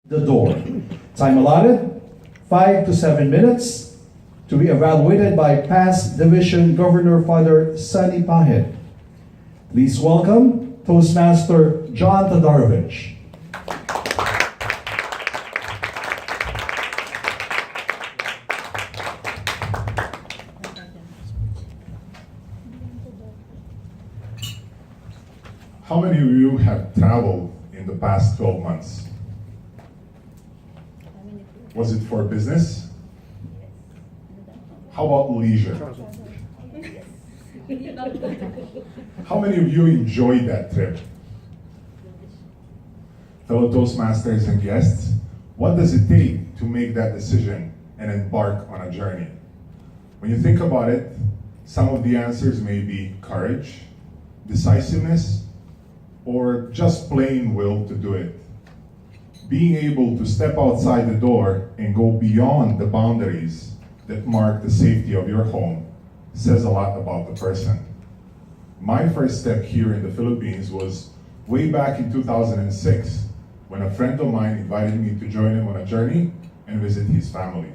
the door. Time allotted, 5 to 7 minutes, to be evaluated by past Division Governor Father Sunny Pahit. Please welcome Toastmaster John Tadarovich. How many of you have traveled in the past 12 months? Was it for business? How about leisure? How many of you enjoyed that trip? Fellow Toastmasters and guests, what does it take to make that decision and embark on a journey? When you think about it, some of the answers may be courage, decisiveness, or just plain will to do it. Being able to step outside the door and go beyond the boundaries that mark the safety of your home says a lot about the person. My first step here in the Philippines was way back in 2006 when a friend of mine invited me to join him on a journey and visit his family.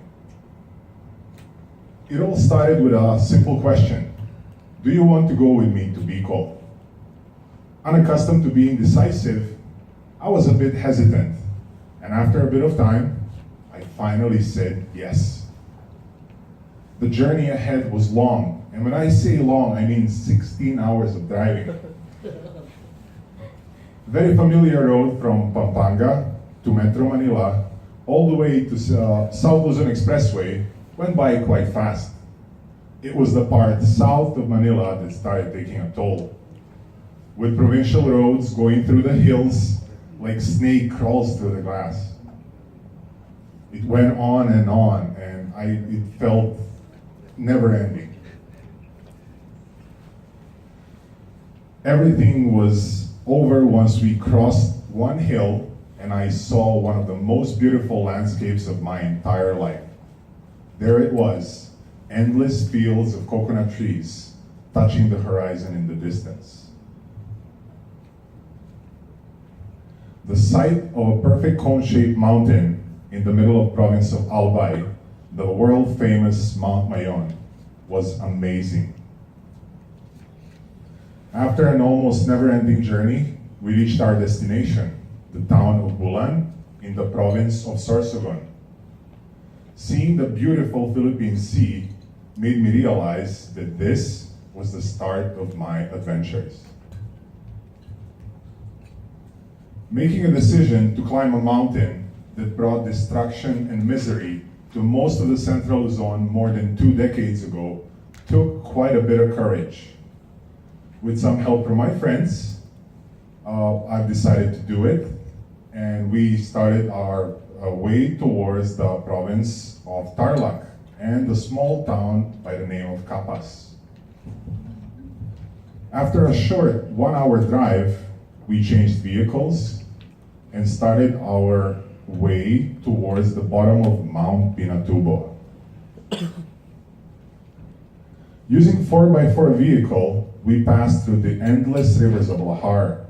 It all started with a simple question: do you want to go with me to Bicol? Unaccustomed to being decisive, I was a bit hesitant, and after a bit of time, I finally said yes. The journey ahead was long, and when I say long, I mean 16 hours of driving. Very familiar road from Pampanga to Metro Manila, all the way to South Luzon Expressway, went by quite fast. It was the part south of Manila that started taking a toll, with provincial roads going through the hills like snake crawls through the glass. It went on, and it felt never ending. Everything was over once we crossed one hill and I saw one of the most beautiful landscapes of my entire life. There it was, endless fields of coconut trees touching the horizon in the distance. The sight of a perfect cone-shaped mountain in the middle of province of Albay, the world-famous Mount Mayon, was amazing. After an almost never-ending journey, we reached our destination, the town of Bulan in the province of Sorsogon. Seeing the beautiful Philippine Sea made me realize that this was the start of my adventures. Making a decision to climb a mountain that brought destruction and misery to most of the Central Luzon more than 2 decades ago took quite a bit of courage. With some help from my friends, I've decided to do it, and we started our way towards the province of Tarlac and the small town by the name of Capas. After a short 1-hour drive, we changed vehicles and started our way towards the bottom of Mount Pinatubo. Using 4x4 vehicle, we passed through the endless rivers of Lahar.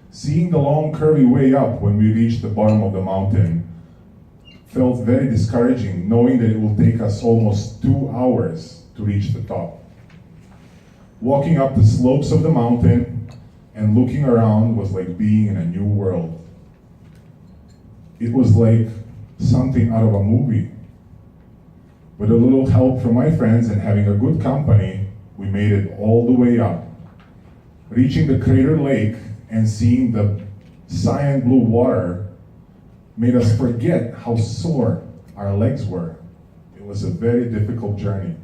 Seeing the long curvy way up when we reached the bottom of the mountain felt very discouraging, knowing that it will take us almost 2 hours to reach the top. Walking up the slopes of the mountain and looking around was like being in a new world. It was like something out of a movie. With a little help from my friends and having a good company, we made it all the way up. Reaching the crater lake and seeing the cyan blue water made us forget how sore our legs were. It was a very difficult journey.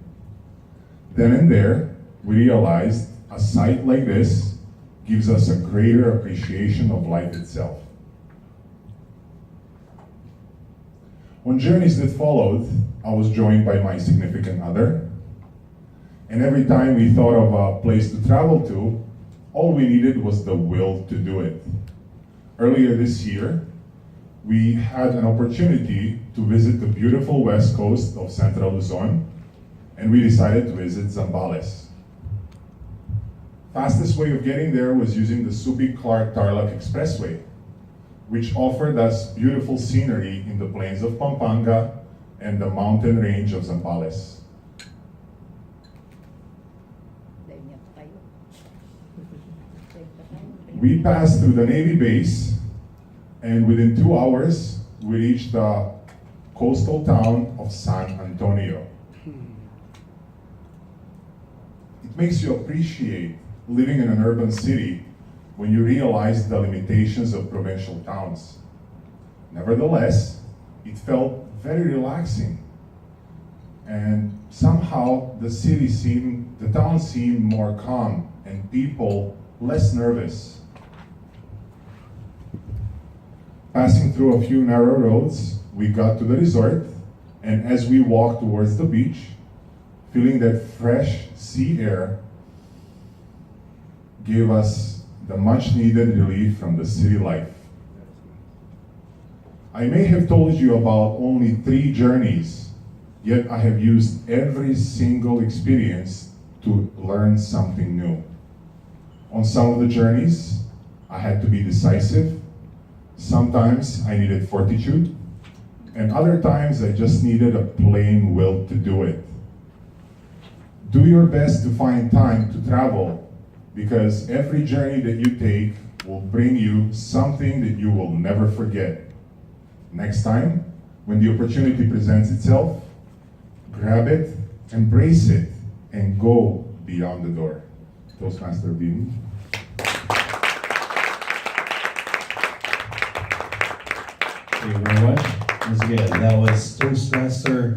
Then and there, we realized a sight like this gives us a greater appreciation of life itself. On journeys that followed, I was joined by my significant other, and every time we thought of a place to travel to, all we needed was the will to do it. Earlier this year, we had an opportunity to visit the beautiful west coast of Central Luzon, and we decided to visit Zambales. Fastest way of getting there was using the Subic-Clark-Tarlac Expressway, which offered us beautiful scenery in the plains of Pampanga and the mountain range of Zambales. We passed through the Navy base, and within 2 hours, we reached the coastal town of San Antonio. It makes you appreciate living in an urban city when you realize the limitations of provincial towns. Nevertheless, it felt very relaxing, and somehow the town seemed more calm and people less nervous. Passing through a few narrow roads, we got to the resort, and as we walked towards the beach, feeling that fresh sea air gave us the much needed relief from the city life. I may have told you about only 3 journeys, yet I have used every single experience to learn something new. On some of the journeys, I had to be decisive. Sometimes I needed fortitude, and other times I just needed a plain will to do it. Do your best to find time to travel, because every journey that you take will bring you something that you will never forget. Next time, when the opportunity presents itself, grab it, embrace it, and go beyond the door. Toastmaster Bini. Thank you very much. Once again, that was Toastmaster